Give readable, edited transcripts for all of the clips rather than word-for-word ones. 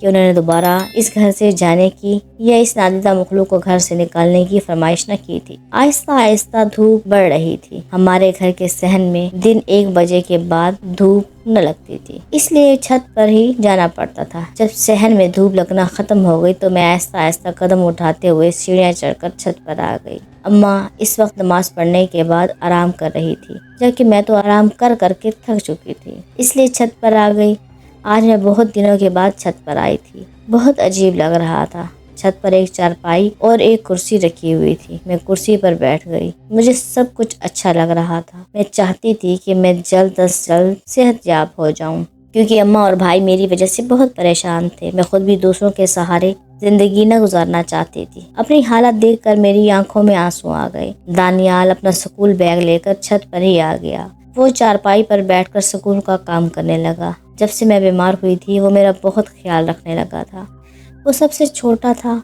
کہ انہوں نے دوبارہ اس گھر سے جانے کی یا اس نادیدہ مخلوق کو گھر سے نکالنے کی فرمائش نہ کی تھی۔ آہستہ آہستہ دھوپ بڑھ رہی تھی۔ ہمارے گھر کے صحن میں دن 1 بجے کے بعد دھوپ نہ لگتی تھی، اس لیے چھت پر ہی جانا پڑتا تھا۔ جب صحن میں دھوپ لگنا ختم ہو گئی تو میں آہستہ آہستہ قدم اٹھاتے ہوئے سیڑھیاں چڑھ کر چھت پر آ گئی۔ اماں اس وقت نماز پڑھنے کے بعد آرام کر رہی تھی، جبکہ میں تو آرام کر کر کے تھک چکی تھی، اس لیے چھت پر آ گئی۔ آج میں بہت دنوں کے بعد چھت پر آئی تھی۔ بہت عجیب لگ رہا تھا۔ چھت پر ایک چارپائی اور ایک کرسی رکھی ہوئی تھی۔ میں کرسی پر بیٹھ گئی۔ مجھے سب کچھ اچھا لگ رہا تھا۔ میں چاہتی تھی کہ میں جلد از جلد صحت یاب ہو جاؤں، کیونکہ اماں اور بھائی میری وجہ سے بہت پریشان تھے۔ میں خود بھی دوسروں کے سہارے زندگی نہ گزارنا چاہتی تھی۔ اپنی حالت دیکھ کر میری آنکھوں میں آنسو آ گئے۔ دانیال اپنا سکول بیگ لے کر چھت پر ہی آ گیا۔ وہ چارپائی پر بیٹھ کر سکول کا کام کرنے لگا۔ جب سے میں بیمار ہوئی تھی وہ میرا بہت خیال رکھنے لگا تھا۔ وہ سب سے چھوٹا تھا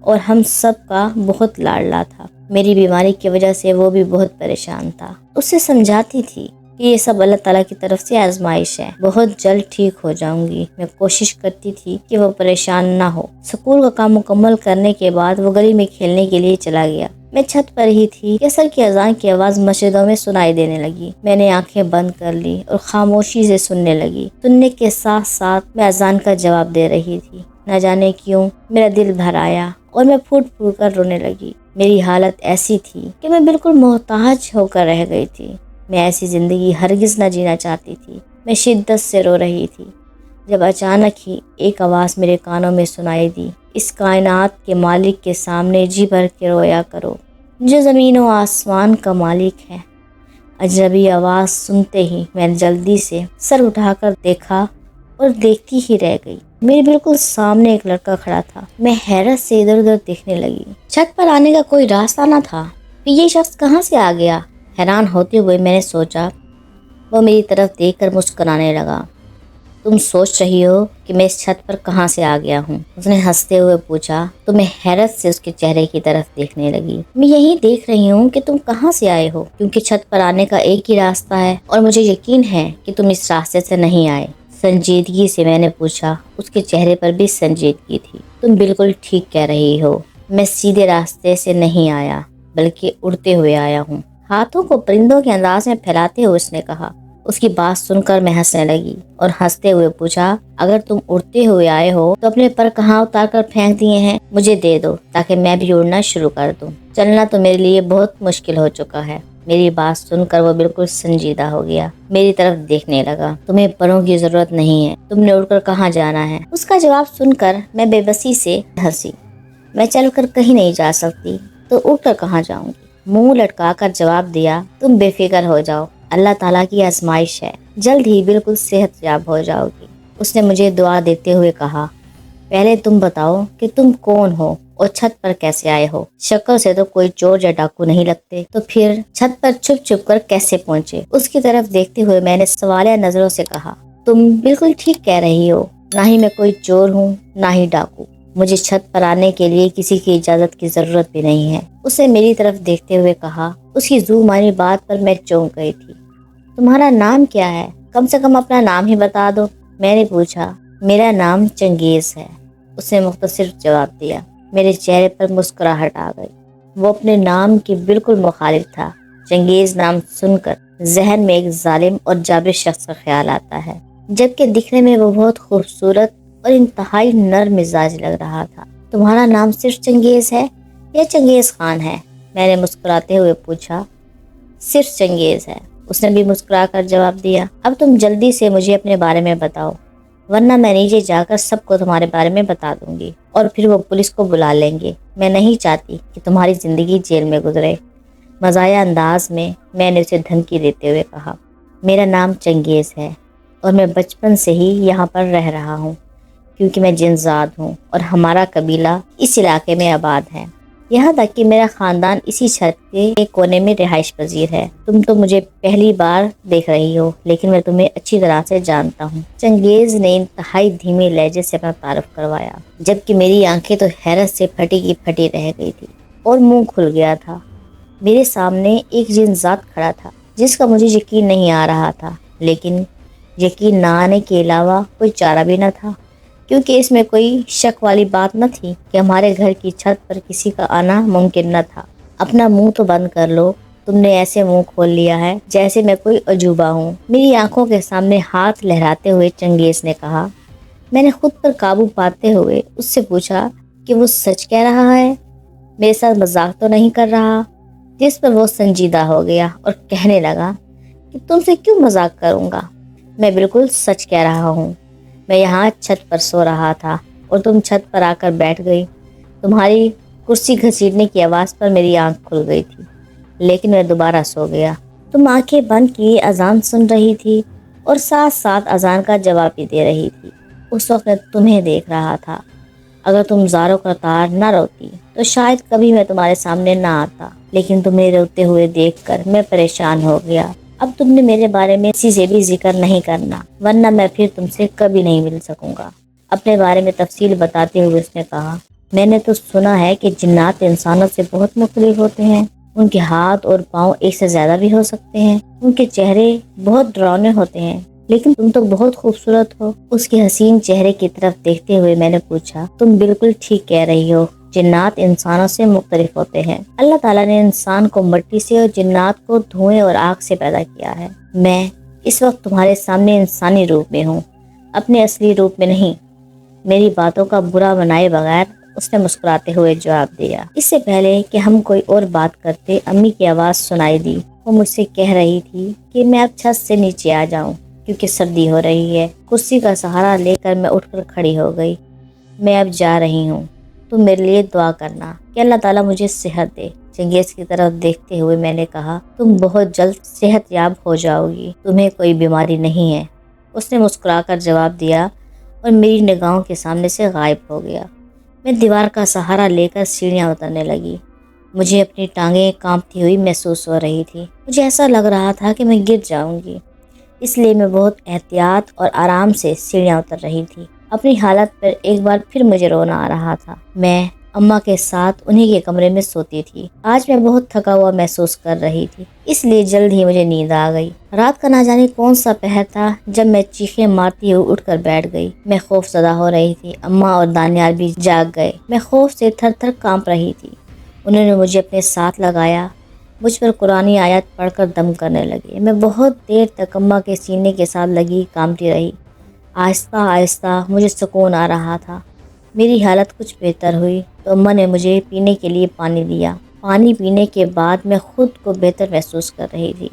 اور ہم سب کا بہت لاڈلا تھا۔ میری بیماری کی وجہ سے وہ بھی بہت پریشان تھا۔ اسے سمجھاتی تھی کہ یہ سب اللہ تعالیٰ کی طرف سے آزمائش ہے، بہت جلد ٹھیک ہو جاؤں گی۔ میں کوشش کرتی تھی کہ وہ پریشان نہ ہو۔ سکول کا کام مکمل کرنے کے بعد وہ گلی میں کھیلنے کے لیے چلا گیا۔ میں چھت پر ہی تھی کہ عصر کی اذان کی آواز مسجدوں میں سنائی دینے لگی۔ میں نے آنکھیں بند کر لی اور خاموشی سے سننے لگی۔ سننے کے ساتھ ساتھ میں اذان کا جواب دے رہی تھی۔ نہ جانے کیوں میرا دل بھر آیا اور میں پھوٹ پھوٹ کر رونے لگی۔ میری حالت ایسی تھی کہ میں بالکل محتاج ہو کر رہ گئی تھی۔ میں ایسی زندگی ہرگز نہ جینا چاہتی تھی۔ میں شدت سے رو رہی تھی جب اچانک ہی ایک آواز میرے کانوں میں سنائی دی، اس کائنات کے مالک کے سامنے جی بھر کے رویا کرو جو زمین و آسمان کا مالک ہے۔ اجنبی آواز سنتے ہی میں جلدی سے سر اٹھا کر دیکھا اور دیکھتی ہی رہ گئی۔ میرے بالکل سامنے ایک لڑکا کھڑا تھا۔ میں حیرت سے ادھر ادھر دیکھنے لگی۔ چھت پر آنے کا کوئی راستہ نہ تھا۔ یہ شخص کہاں سے آ گیا؟ حیران ہوتے ہوئے میں نے سوچا۔ وہ میری طرف دیکھ کر مسکرانے لگا۔ تم سوچ رہی ہو کہ میں اس چھت پر کہاں سے آ گیا ہوں؟ اس نے ہنستے ہوئے پوچھا تو میں حیرت سے اس کے چہرے کی طرف دیکھنے لگی۔ میں یہی دیکھ رہی ہوں کہ تم کہاں سے آئے ہو، کیونکہ چھت پر آنے کا ایک ہی راستہ ہے اور مجھے یقین ہے کہ تم اس راستے سے نہیں آئے۔ سنجیدگی سے میں نے پوچھا۔ اس کے چہرے پر بھی سنجیدگی تھی۔ تم بالکل ٹھیک کہہ رہی ہو، میں سیدھے راستے سے نہیں آیا بلکہ اڑتے ہوئے آیا ہوں۔ ہاتھوں کو پرندوں کے انداز میں پھیلاتے ہوئے اس نے کہا۔ اس کی بات سن کر میں ہنسنے لگی اور ہنستے ہوئے پوچھا، اگر تم اڑتے ہوئے آئے ہو تو اپنے پر کہاں اتار کر پھینک دیے ہیں؟ مجھے دے دو تاکہ میں بھی اڑنا شروع کر دوں۔ چلنا تو میرے لیے بہت مشکل ہو چکا ہے۔ میری بات سن کر وہ بالکل سنجیدہ ہو گیا، میری طرف دیکھنے لگا۔ تمہیں پروں کی ضرورت نہیں ہے، تم نے اڑ کر کہاں جانا ہے؟ اس کا جواب سن کر میں بے بسی سے ہنسی۔ میں چل کر کہیں نہیں جا سکتی تو اڑ کر کہاں جاؤں گی؟ منہ لٹکا کر جواب دیا، تم بے فکر ہو جاؤ، اللہ تعالیٰ کی آزمائش ہے، جلد ہی بالکل صحت یاب ہو جاؤ گی۔ اس نے مجھے دعا دیتے ہوئے کہا، پہلے تم بتاؤ کہ تم کون ہو اور چھت پر کیسے آئے ہو؟ شکل سے تو کوئی چور یا ڈاکو نہیں لگتے، تو پھر چھت پر چھپ چھپ کر کیسے پہنچے؟ اس کی طرف دیکھتے ہوئے میں نے سوالیہ نظروں سے کہا، تم بالکل ٹھیک کہہ رہی ہو، نہ ہی میں کوئی چور ہوں نہ ہی ڈاکو۔ مجھے چھت پر آنے کے لیے کسی کی اجازت کی ضرورت بھی نہیں ہے۔ اسے میری طرف دیکھتے ہوئے کہا۔ اس کی ذو معنی بات پر میں چونک گئی تھی۔ تمہارا نام کیا ہے؟ کم سے کم اپنا نام ہی بتا دو، میں نے پوچھا۔ میرا نام چنگیز ہے، اس نے مختصر جواب دیا۔ میرے چہرے پر مسکراہٹ آ گئی۔ وہ اپنے نام کے بالکل مخالف تھا۔ چنگیز نام سن کر ذہن میں ایک ظالم اور جابر شخص کا خیال آتا ہے، جبکہ دکھنے میں وہ بہت خوبصورت اور انتہائی نرم مزاج لگ رہا تھا۔ تمہارا نام صرف چنگیز ہے یا چنگیز خان ہے؟ میں نے مسکراتے ہوئے پوچھا۔ صرف چنگیز ہے، اس نے بھی مسکرا کر جواب دیا۔ اب تم جلدی سے مجھے اپنے بارے میں بتاؤ، ورنہ میں نیچے جا کر سب کو تمہارے بارے میں بتا دوں گی اور پھر وہ پولیس کو بلا لیں گے۔ میں نہیں چاہتی کہ تمہاری زندگی جیل میں گزرے۔ مزاحیہ انداز میں نے اسے دھمکی دیتے ہوئے کہا۔ میرا نام چنگیز ہے اور میں بچپن سے ہی یہاں پر رہ رہا ہوں، کیونکہ میں جنزاد ہوں اور ہمارا قبیلہ اس علاقے میں آباد ہے، یہاں تک کہ میرا خاندان اسی چھت کے ایک کونے میں رہائش پذیر ہے۔ تم تو مجھے پہلی بار دیکھ رہی ہو، لیکن میں تمہیں اچھی طرح سے جانتا ہوں۔ چنگیز نے انتہائی دھیمے لہجے سے اپنا تعارف کروایا، جبکہ میری آنکھیں تو حیرت سے پھٹی کی پھٹی رہ گئی تھی اور منہ کھل گیا تھا۔ میرے سامنے ایک جنزاد کھڑا تھا جس کا مجھے یقین نہیں آ رہا تھا، لیکن یقین نہ آنے کے علاوہ کوئی چارہ بھی نہ تھا۔ کیونکہ اس میں کوئی شک والی بات نہ تھی کہ ہمارے گھر کی چھت پر کسی کا آنا ممکن نہ تھا۔ اپنا منہ تو بند کر لو، تم نے ایسے منہ کھول لیا ہے جیسے میں کوئی عجوبہ ہوں، میری آنکھوں کے سامنے ہاتھ لہراتے ہوئے چنگیز نے کہا۔ میں نے خود پر قابو پاتے ہوئے اس سے پوچھا کہ وہ سچ کہہ رہا ہے، میرے ساتھ مذاق تو نہیں کر رہا، جس پر وہ سنجیدہ ہو گیا اور کہنے لگا کہ تم سے کیوں مذاق کروں گا، میں بالکل سچ کہہ رہا ہوں۔ میں یہاں چھت پر سو رہا تھا اور تم چھت پر آ کر بیٹھ گئی۔ تمہاری کرسی گھسیٹنے کی آواز پر میری آنکھ کھل گئی تھی، لیکن میں دوبارہ سو گیا۔ تم آنکھیں بند کیے اذان سن رہی تھی اور ساتھ ساتھ اذان کا جواب بھی دے رہی تھی۔ اس وقت میں تمہیں دیکھ رہا تھا۔ اگر تم زاروں کا تار نہ روتی تو شاید کبھی میں تمہارے سامنے نہ آتا، لیکن تمہیں روتے ہوئے دیکھ کر میں پریشان ہو گیا۔ اب تم نے میرے بارے میں کسی سے بھی ذکر نہیں کرنا، ورنہ میں پھر تم سے کبھی نہیں مل سکوں گا۔ اپنے بارے میں تفصیل بتاتے ہوئے اس نے کہا، میں نے تو سنا ہے کہ جنات انسانوں سے بہت مختلف ہوتے ہیں، ان کے ہاتھ اور پاؤں ایک سے زیادہ بھی ہو سکتے ہیں، ان کے چہرے بہت ڈراؤنے ہوتے ہیں، لیکن تم تو بہت خوبصورت ہو۔ اس کے حسین چہرے کی طرف دیکھتے ہوئے میں نے پوچھا، تم بالکل ٹھیک کہہ رہی ہو، جنات انسانوں سے مختلف ہوتے ہیں۔ اللہ تعالیٰ نے انسان کو مٹی سے اور جنات کو دھوئیں اور آگ سے پیدا کیا ہے۔ میں اس وقت تمہارے سامنے انسانی روپ میں ہوں، اپنے اصلی روپ میں نہیں۔ میری باتوں کا برا بنائے بغیر اس نے مسکراتے ہوئے جواب دیا۔ اس سے پہلے کہ ہم کوئی اور بات کرتے، امی کی آواز سنائی دی۔ وہ مجھ سے کہہ رہی تھی کہ میں اب چھت سے نیچے آ جاؤں کیونکہ سردی ہو رہی ہے۔ کرسی کا سہارا لے کر میں اٹھ کر کھڑی ہو گئی۔ میں اب جا رہی ہوں، تم میرے لیے دعا کرنا کہ اللہ تعالیٰ مجھے صحت دے۔ چنگیز کی طرف دیکھتے ہوئے میں نے کہا، تم بہت جلد صحت یاب ہو جاؤ گی، تمہیں کوئی بیماری نہیں ہے۔ اس نے مسکرا کر جواب دیا اور میری نگاہوں کے سامنے سے غائب ہو گیا۔ میں دیوار کا سہارا لے کر سیڑھیاں اترنے لگی۔ مجھے اپنی ٹانگیں کانپتی ہوئی محسوس ہو رہی تھی۔ مجھے ایسا لگ رہا تھا کہ میں گر جاؤں گی، اس لیے میں بہت احتیاط اور آرام سے سیڑھیاں اتر رہی تھی۔ اپنی حالت پر ایک بار پھر مجھے رونا آ رہا تھا۔ میں اماں کے ساتھ انہی کے کمرے میں سوتی تھی۔ آج میں بہت تھکا ہوا محسوس کر رہی تھی، اس لیے جلد ہی مجھے نیند آ گئی۔ رات کا نہ جانے کون سا پہر تھا جب میں چیخیں مارتی ہوئی اٹھ کر بیٹھ گئی۔ میں خوف زدہ ہو رہی تھی۔ اماں اور دانیال بھی جاگ گئے۔ میں خوف سے تھر تھر کانپ رہی تھی۔ انہوں نے مجھے اپنے ساتھ لگایا، مجھ پر قرآنی آیات پڑھ کر دم کرنے لگے۔ میں بہت دیر تک اماں کے سینے کے ساتھ لگی کانپتی رہی۔ آہستہ آہستہ مجھے سکون آ رہا تھا۔ میری حالت کچھ بہتر ہوئی تو اماں نے مجھے پینے کے لیے پانی دیا۔ پانی پینے کے بعد میں خود کو بہتر محسوس کر رہی تھی۔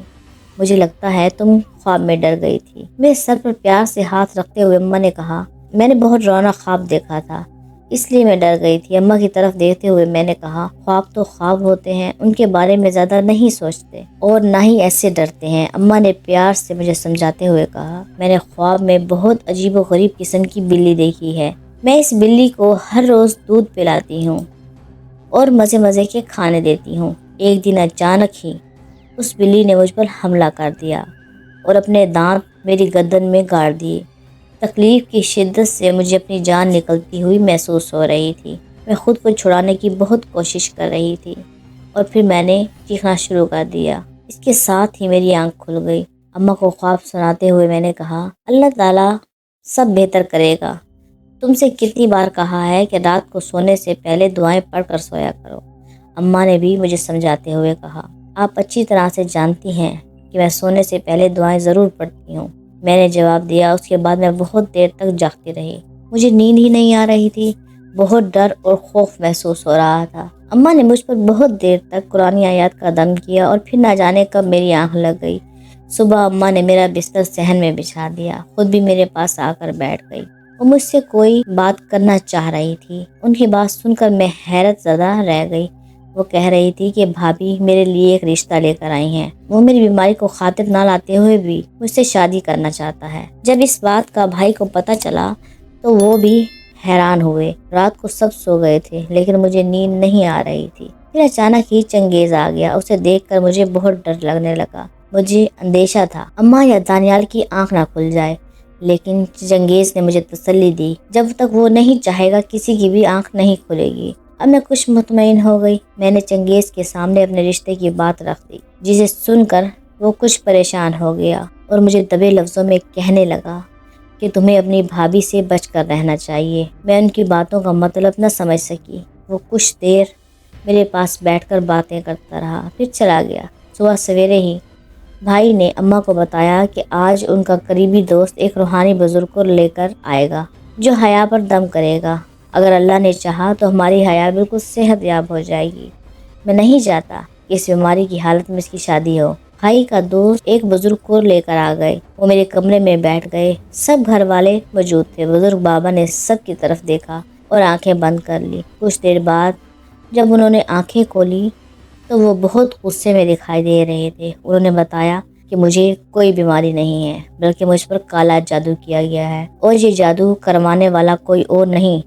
مجھے لگتا ہے تم خواب میں ڈر گئی تھی۔ میرے سر پر پیار سے ہاتھ رکھتے ہوئے اماں نے کہا، میں نے بہت ڈراؤنا خواب دیکھا تھا، اس لیے میں ڈر گئی تھی۔ اماں کی طرف دیکھتے ہوئے میں نے کہا، خواب تو خواب ہوتے ہیں، ان کے بارے میں زیادہ نہیں سوچتے اور نہ ہی ایسے ڈرتے ہیں۔ اماں نے پیار سے مجھے سمجھاتے ہوئے کہا، میں نے خواب میں بہت عجیب و غریب قسم کی بلی دیکھی ہے۔ میں اس بلی کو ہر روز دودھ پلاتی ہوں اور مزے مزے کے کھانے دیتی ہوں۔ ایک دن اچانک ہی اس بلی نے مجھ پر حملہ کر دیا اور اپنے دانت میری گردن میں گاڑ دیے۔ تکلیف کی شدت سے مجھے اپنی جان نکلتی ہوئی محسوس ہو رہی تھی۔ میں خود کو چھڑانے کی بہت کوشش کر رہی تھی اور پھر میں نے چیخنا شروع کر دیا۔ اس کے ساتھ ہی میری آنکھ کھل گئی۔ اماں کو خواب سناتے ہوئے میں نے کہا، اللہ تعالیٰ سب بہتر کرے گا۔ تم سے کتنی بار کہا ہے کہ رات کو سونے سے پہلے دعائیں پڑھ کر سویا کرو۔ اماں نے بھی مجھے سمجھاتے ہوئے کہا، آپ اچھی طرح سے جانتی ہیں کہ میں سونے سے پہلے دعائیں ضرور پڑھتی ہوں۔ میں نے جواب دیا۔ اس کے بعد میں بہت دیر تک جاگتی رہی۔ مجھے نیند ہی نہیں آ رہی تھی، بہت ڈر اور خوف محسوس ہو رہا تھا۔ اماں نے مجھ پر بہت دیر تک قرآنی آیات کا دم کیا اور پھر نہ جانے کب میری آنکھ لگ گئی۔ صبح اماں نے میرا بستر صحن میں بچھا دیا، خود بھی میرے پاس آ کر بیٹھ گئی۔ وہ مجھ سے کوئی بات کرنا چاہ رہی تھی۔ ان کی بات سن کر میں حیرت زدہ رہ گئی۔ وہ کہہ رہی تھی کہ بھابھی میرے لیے ایک رشتہ لے کر آئی ہیں۔ وہ میری بیماری کو خاطر نہ لاتے ہوئے بھی مجھ سے شادی کرنا چاہتا ہے۔ جب اس بات کا بھائی کو پتہ چلا تو وہ بھی حیران ہوئے۔ رات کو سب سو گئے تھے لیکن مجھے نیند نہیں آ رہی تھی۔ پھر اچانک ہی چنگیز آ گیا۔ اسے دیکھ کر مجھے بہت ڈر لگنے لگا۔ مجھے اندیشہ تھا اماں یا دانیال کی آنکھ نہ کھل جائے، لیکن چنگیز نے مجھے تسلی دی، جب تک وہ نہیں چاہے گا کسی کی بھی آنکھ نہیں کھلے گی۔ اب میں کچھ مطمئن ہو گئی۔ میں نے چنگیز کے سامنے اپنے رشتے کی بات رکھ دی، جسے سن کر وہ کچھ پریشان ہو گیا اور مجھے دبے لفظوں میں کہنے لگا، کہ تمہیں اپنی بھابھی سے بچ کر رہنا چاہیے۔ میں ان کی باتوں کا مطلب نہ سمجھ سکی۔ وہ کچھ دیر میرے پاس بیٹھ کر باتیں کرتا رہا، پھر چلا گیا۔ صبح سویرے ہی بھائی نے اماں کو بتایا کہ آج ان کا قریبی دوست ایک روحانی بزرگ کو لے کر آئے گا جو حیا پر دم کرے گا۔ اگر اللہ نے چاہا تو ہماری حیا بالکل صحت یاب ہو جائے گی۔ میں نہیں چاہتا کہ اس بیماری کی حالت میں اس کی شادی ہو۔ بھائی کا دوست ایک بزرگ کو لے کر آ گئے۔ وہ میرے کمرے میں بیٹھ گئے۔ سب گھر والے موجود تھے۔ بزرگ بابا نے سب کی طرف دیکھا اور آنکھیں بند کر لی۔ کچھ دیر بعد جب انہوں نے آنکھیں کھولی تو وہ بہت غصے میں دکھائی دے رہے تھے۔ انہوں نے بتایا کہ مجھے کوئی بیماری نہیں ہے، بلکہ مجھ پر کالا جادو کیا گیا ہے، اور یہ جادو کروانے والا کوئی اور نہیں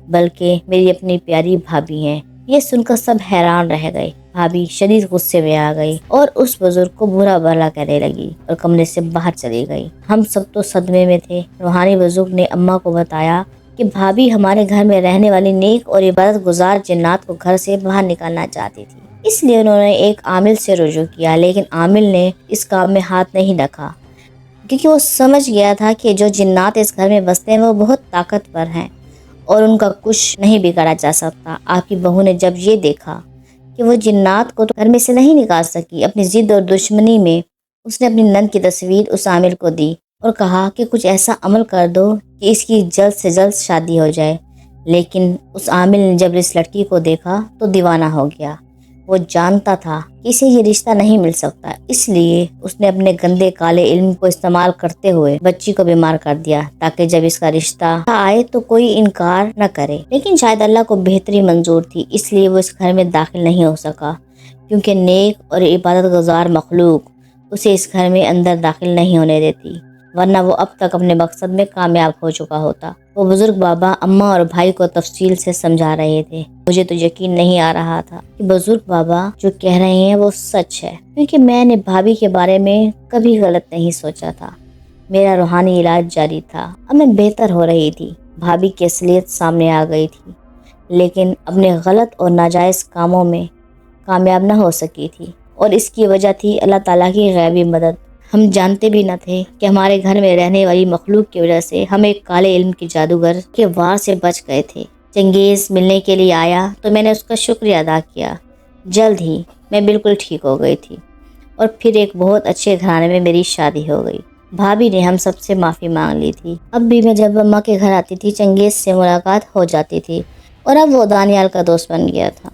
بلکہ میری اپنی پیاری بھابھی ہے۔ یہ سن کر سب حیران رہ گئے۔ بھابھی شدید غصے میں آ گئی اور اس بزرگ کو برا بھلا کہنے لگی اور کمرے سے باہر چلی گئی۔ ہم سب تو صدمے میں تھے۔ روحانی بزرگ نے اماں کو بتایا کہ بھابھی ہمارے گھر میں رہنے والی نیک اور عبادت گزار جنات کو گھر سے باہر نکالنا چاہتی تھی۔ اس لیے انہوں نے ایک عامل سے رجوع کیا، لیکن عامل نے اس کام میں ہاتھ نہیں رکھا کیونکہ وہ سمجھ گیا تھا کہ جو جنات اس گھر میں بستے ہیں وہ بہت طاقتور ہیں اور ان کا کچھ نہیں بگاڑا جا سکتا۔ آپ کی بہو نے جب یہ دیکھا کہ وہ جنات کو تو گھر میں سے نہیں نکال سکی، اپنی ضد اور دشمنی میں اس نے اپنی نند کی تصویر اس عامل کو دی اور کہا کہ کچھ ایسا عمل کر دو کہ اس کی جلد سے جلد شادی ہو جائے۔ لیکن اس عامل نے جب اس لڑکی کو دیکھا تو دیوانہ ہو گیا۔ وہ جانتا تھا کہ اسے یہ رشتہ نہیں مل سکتا، اس لیے اس نے اپنے گندے کالے علم کو استعمال کرتے ہوئے بچی کو بیمار کر دیا تاکہ جب اس کا رشتہ آئے تو کوئی انکار نہ کرے۔ لیکن شاید اللہ کو بہتری منظور تھی، اس لیے وہ اس گھر میں داخل نہیں ہو سکا کیونکہ نیک اور عبادت گزار مخلوق اسے اس گھر میں اندر داخل نہیں ہونے دیتی، ورنہ وہ اب تک اپنے مقصد میں کامیاب ہو چکا ہوتا۔ وہ بزرگ بابا اماں اور بھائی کو تفصیل سے سمجھا رہے تھے۔ مجھے تو یقین نہیں آ رہا تھا کہ بزرگ بابا جو کہہ رہے ہیں وہ سچ ہے، کیونکہ میں نے بھابھی کے بارے میں کبھی غلط نہیں سوچا تھا۔ میرا روحانی علاج جاری تھا، اب میں بہتر ہو رہی تھی۔ بھابھی کی اصلیت سامنے آ گئی تھی، لیکن اپنے غلط اور ناجائز کاموں میں کامیاب نہ ہو سکی تھی، اور اس کی وجہ تھی اللہ تعالیٰ کی غیبی مدد۔ ہم جانتے بھی نہ تھے کہ ہمارے گھر میں رہنے والی مخلوق کی وجہ سے ہم ایک کالے علم کے جادوگر کے وار سے بچ گئے تھے۔ چنگیز ملنے کے لیے آیا تو میں نے اس کا شکریہ ادا کیا۔ جلد ہی میں بالکل ٹھیک ہو گئی تھی اور پھر ایک بہت اچھے گھرانے میں میری شادی ہو گئی۔ بھابھی نے ہم سب سے معافی مانگ لی تھی۔ اب بھی میں جب اماں کے گھر آتی تھی چنگیز سے ملاقات ہو جاتی تھی، اور اب وہ دانیال کا دوست بن گیا تھا۔